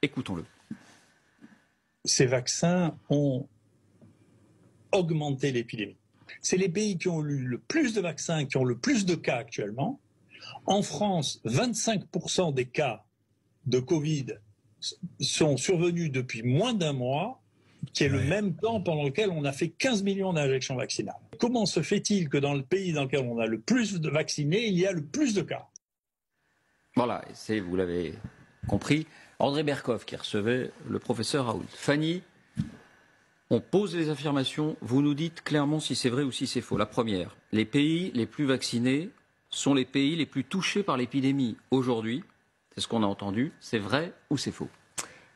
Écoutons-le. Ces vaccins ont augmenté l'épidémie. C'est les pays qui ont eu le plus de vaccins, qui ont le plus de cas actuellement. En France, 25% des cas de Covid sont survenus depuis moins d'un mois, qui est le même temps pendant lequel on a fait 15 millions d'injections vaccinales. Comment se fait-il que dans le pays dans lequel on a le plus de vaccinés, il y a le plus de cas? Voilà, vous l'avez compris, André Berkoff qui recevait le professeur Raoult. Fanny, on pose les affirmations, vous nous dites clairement si c'est vrai ou si c'est faux. La première, les pays les plus vaccinés sont les pays les plus touchés par l'épidémie aujourd'hui. C'est ce qu'on a entendu. C'est vrai ou c'est faux?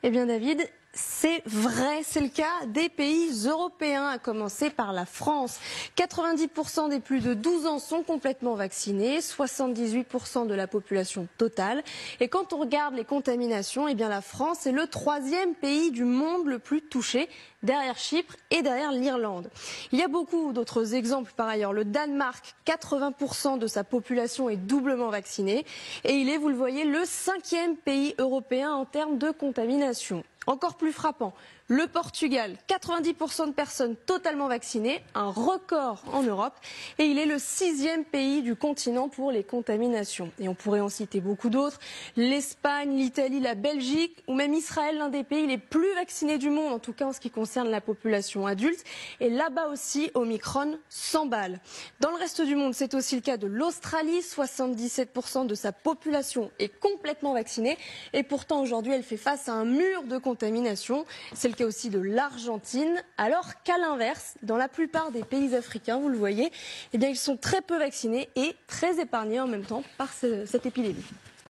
Eh bien David, c'est vrai, c'est le cas des pays européens, à commencer par la France. 90% des plus de 12 ans sont complètement vaccinés, 78% de la population totale. Et quand on regarde les contaminations, eh bien la France est le 3e pays du monde le plus touché, derrière Chypre et derrière l'Irlande. Il y a beaucoup d'autres exemples par ailleurs. Le Danemark, 80% de sa population est doublement vaccinée. Et il est, vous le voyez, le 5e pays européen en termes de contamination. Encore plus frappant, le Portugal, 90% de personnes totalement vaccinées, un record en Europe, et il est le 6e pays du continent pour les contaminations. Et on pourrait en citer beaucoup d'autres, l'Espagne, l'Italie, la Belgique, ou même Israël, l'un des pays les plus vaccinés du monde, en tout cas en ce qui concerne la population adulte. Et là-bas aussi, Omicron s'emballe. Dans le reste du monde, c'est aussi le cas de l'Australie, 77% de sa population est complètement vaccinée, et pourtant aujourd'hui elle fait face à un mur de contamination. C'est le cas aussi de l'Argentine, alors qu'à l'inverse, dans la plupart des pays africains, vous le voyez, eh bien, ils sont très peu vaccinés et très épargnés en même temps par cette épidémie.